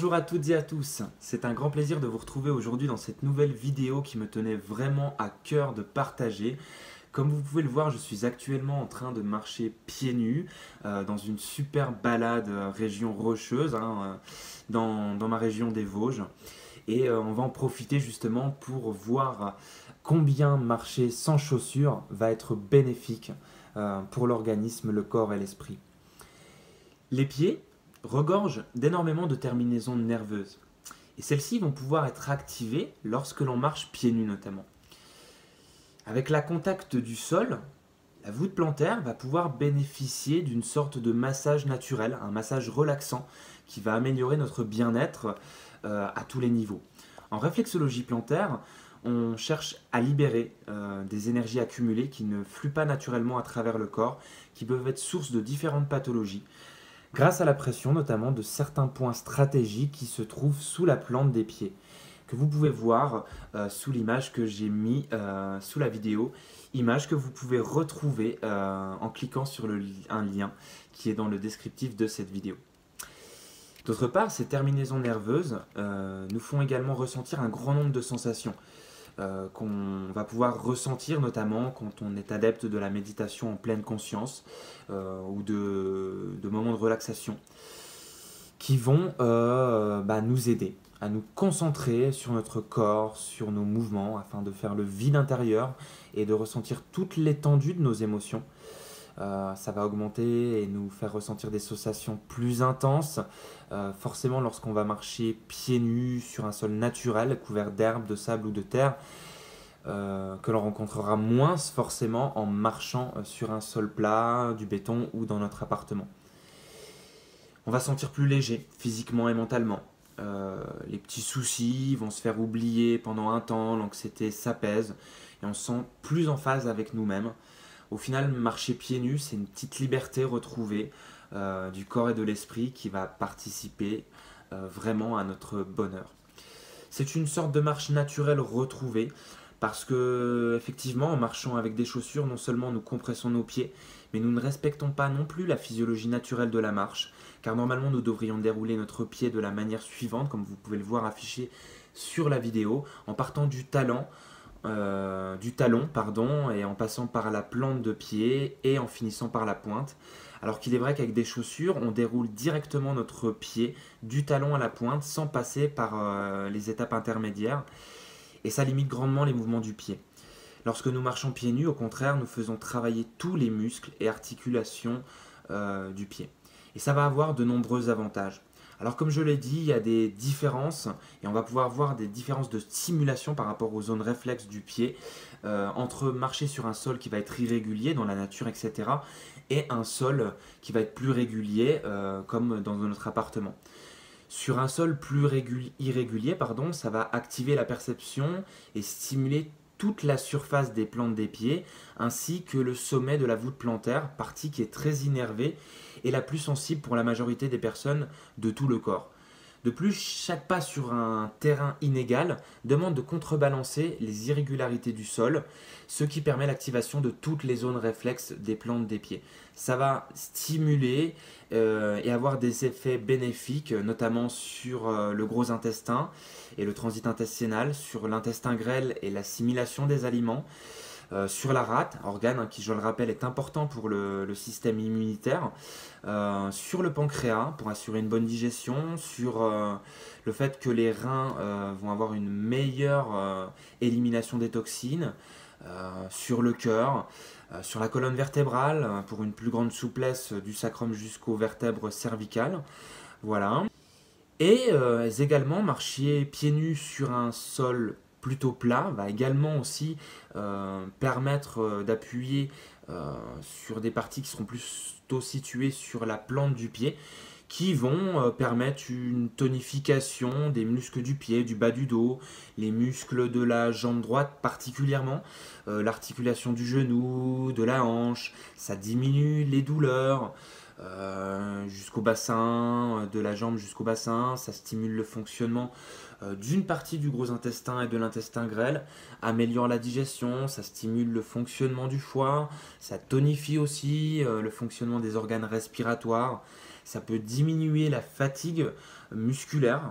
Bonjour à toutes et à tous, c'est un grand plaisir de vous retrouver aujourd'hui dans cette nouvelle vidéo qui me tenait vraiment à cœur de partager. Comme vous pouvez le voir, je suis actuellement en train de marcher pieds nus dans une super balade région rocheuse, dans ma région des Vosges. Et on va en profiter justement pour voir combien marcher sans chaussures va être bénéfique pour l'organisme, le corps et l'esprit. Les pieds regorgent d'énormément de terminaisons nerveuses. Et celles-ci vont pouvoir être activées lorsque l'on marche pieds nus notamment. Avec la contact du sol, la voûte plantaire va pouvoir bénéficier d'une sorte de massage naturel, un massage relaxant qui va améliorer notre bien-être à tous les niveaux. En réflexologie plantaire, on cherche à libérer des énergies accumulées qui ne fluent pas naturellement à travers le corps, qui peuvent être source de différentes pathologies, grâce à la pression notamment de certains points stratégiques qui se trouvent sous la plante des pieds, que vous pouvez voir sous l'image que j'ai mis sous la vidéo, image que vous pouvez retrouver en cliquant sur un lien qui est dans le descriptif de cette vidéo. D'autre part, ces terminaisons nerveuses nous font également ressentir un grand nombre de sensations qu'on va pouvoir ressentir notamment quand on est adepte de la méditation en pleine conscience ou de moments de relaxation qui vont nous aider à nous concentrer sur notre corps, sur nos mouvements afin de faire le vide intérieur et de ressentir toute l'étendue de nos émotions. Ça va augmenter et nous faire ressentir des sensations plus intenses, forcément lorsqu'on va marcher pieds nus sur un sol naturel couvert d'herbe, de sable ou de terre, que l'on rencontrera moins forcément en marchant sur un sol plat, du béton ou dans notre appartement. On va se sentir plus léger physiquement et mentalement. Les petits soucis vont se faire oublier pendant un temps, l'anxiété s'apaise et on se sent plus en phase avec nous-mêmes. Au final, marcher pieds nus, c'est une petite liberté retrouvée du corps et de l'esprit qui va participer vraiment à notre bonheur. C'est une sorte de marche naturelle retrouvée parce que, effectivement, en marchant avec des chaussures, non seulement nous compressons nos pieds, mais nous ne respectons pas non plus la physiologie naturelle de la marche, car normalement nous devrions dérouler notre pied de la manière suivante, comme vous pouvez le voir affiché sur la vidéo, en partant du talon, et en passant par la plante de pied et en finissant par la pointe. Alors qu'il est vrai qu'avec des chaussures, on déroule directement notre pied du talon à la pointe sans passer par les étapes intermédiaires et ça limite grandement les mouvements du pied. Lorsque nous marchons pieds nus, au contraire, nous faisons travailler tous les muscles et articulations du pied. Et ça va avoir de nombreux avantages. Alors comme je l'ai dit, il y a des différences et on va pouvoir voir des différences de stimulation par rapport aux zones réflexes du pied entre marcher sur un sol qui va être irrégulier dans la nature, etc. et un sol qui va être plus régulier comme dans notre appartement. Sur un sol plus irrégulier, ça va activer la perception et stimuler toute la surface des plantes des pieds, ainsi que le sommet de la voûte plantaire, partie qui est très innervée et la plus sensible pour la majorité des personnes de tout le corps. De plus, chaque pas sur un terrain inégal demande de contrebalancer les irrégularités du sol, ce qui permet l'activation de toutes les zones réflexes des plantes des pieds. Ça va stimuler et avoir des effets bénéfiques, notamment sur le gros intestin et le transit intestinal, sur l'intestin grêle et l'assimilation des aliments, sur la rate, organe qui, je le rappelle, est important pour le système immunitaire, sur le pancréas pour assurer une bonne digestion, sur le fait que les reins vont avoir une meilleure élimination des toxines, sur le cœur, sur la colonne vertébrale pour une plus grande souplesse du sacrum jusqu'aux vertèbres cervicales. Voilà. Et également, marcher pieds nus sur un sol plutôt plat va également aussi permettre d'appuyer sur des parties qui seront plutôt situées sur la plante du pied, qui vont permettre une tonification des muscles du pied, du bas du dos, les muscles de la jambe droite particulièrement, l'articulation du genou, de la hanche, ça diminue les douleurs, jusqu'au bassin, de la jambe jusqu'au bassin. Ça stimule le fonctionnement d'une partie du gros intestin et de l'intestin grêle, améliore la digestion, ça stimule le fonctionnement du foie, ça tonifie aussi le fonctionnement des organes respiratoires, ça peut diminuer la fatigue musculaire,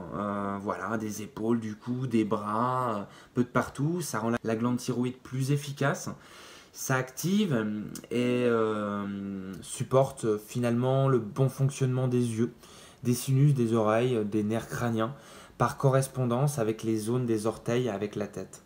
voilà, des épaules, du cou, des bras, un peu de partout, ça rend la glande thyroïde plus efficace. Ça active et supporte finalement le bon fonctionnement des yeux, des sinus, des oreilles, des nerfs crâniens, par correspondance avec les zones des orteils, avec la tête.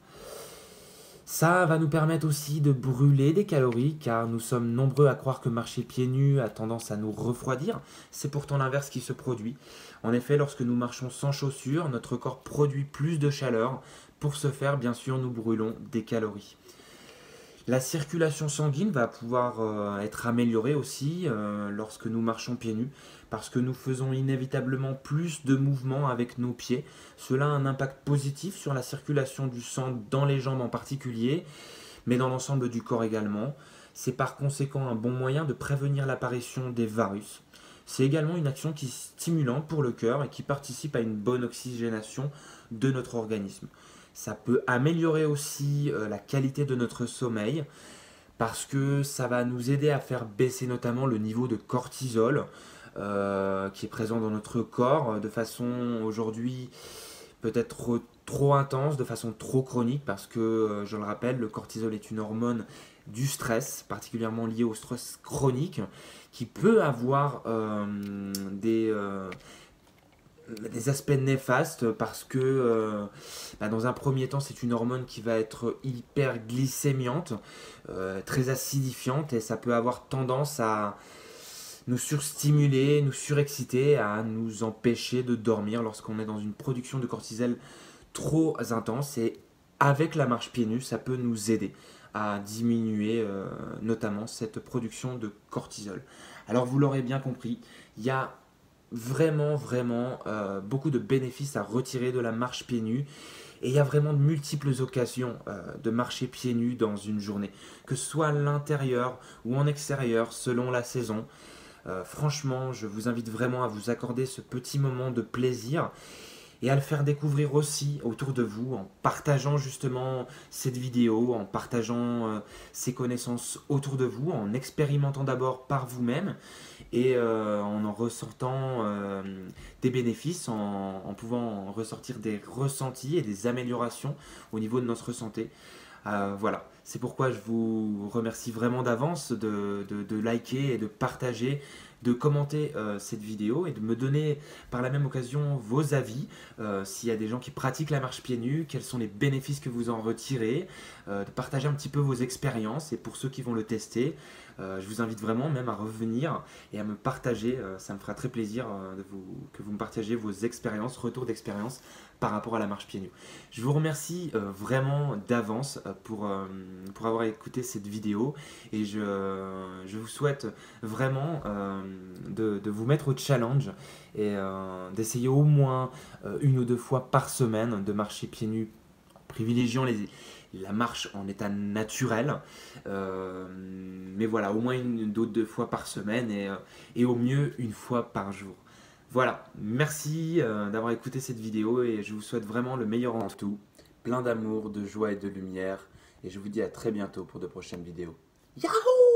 Ça va nous permettre aussi de brûler des calories, car nous sommes nombreux à croire que marcher pieds nus a tendance à nous refroidir. C'est pourtant l'inverse qui se produit. En effet, lorsque nous marchons sans chaussures, notre corps produit plus de chaleur. Pour ce faire, bien sûr, nous brûlons des calories. La circulation sanguine va pouvoir être améliorée aussi lorsque nous marchons pieds nus, parce que nous faisons inévitablement plus de mouvements avec nos pieds. Cela a un impact positif sur la circulation du sang dans les jambes en particulier, mais dans l'ensemble du corps également. C'est par conséquent un bon moyen de prévenir l'apparition des varus. C'est également une action qui est stimulante pour le cœur et qui participe à une bonne oxygénation de notre organisme. Ça peut améliorer aussi la qualité de notre sommeil parce que ça va nous aider à faire baisser notamment le niveau de cortisol qui est présent dans notre corps de façon aujourd'hui peut-être trop intense, de façon trop chronique parce que, je le rappelle, le cortisol est une hormone du stress, particulièrement liée au stress chronique, qui peut avoir des aspects néfastes parce que dans un premier temps c'est une hormone qui va être hyper glycémiante, très acidifiante et ça peut avoir tendance à nous surstimuler, nous surexciter, à nous empêcher de dormir lorsqu'on est dans une production de cortisol trop intense et avec la marche pieds nus ça peut nous aider à diminuer notamment cette production de cortisol. Alors vous l'aurez bien compris, il y a vraiment beaucoup de bénéfices à retirer de la marche pieds nus et il y a vraiment de multiples occasions de marcher pieds nus dans une journée, que ce soit à l'intérieur ou en extérieur selon la saison. Franchement, je vous invite vraiment à vous accorder ce petit moment de plaisir et à le faire découvrir aussi autour de vous en partageant justement cette vidéo, en partageant ces connaissances autour de vous, en expérimentant d'abord par vous-même et en ressortant des bénéfices, en pouvant en ressortir des ressentis et des améliorations au niveau de notre santé. Voilà, c'est pourquoi je vous remercie vraiment d'avance de liker et de partager, de commenter cette vidéo et de me donner par la même occasion vos avis. S'il y a des gens qui pratiquent la marche pieds nus, quels sont les bénéfices que vous en retirez, de partager un petit peu vos expériences et pour ceux qui vont le tester, je vous invite vraiment même à revenir et à me partager, ça me fera très plaisir que vous me partagiez vos expériences, retours d'expérience par rapport à la marche pieds nus. Je vous remercie vraiment d'avance pour avoir écouté cette vidéo et je vous souhaite vraiment de vous mettre au challenge et d'essayer au moins une ou deux fois par semaine de marcher pieds nus, privilégiant la marche en état naturel, mais voilà, au moins une ou deux fois par semaine et au mieux une fois par jour. Voilà, merci d'avoir écouté cette vidéo et je vous souhaite vraiment le meilleur en tout, plein d'amour, de joie et de lumière et je vous dis à très bientôt pour de prochaines vidéos. Yahoo!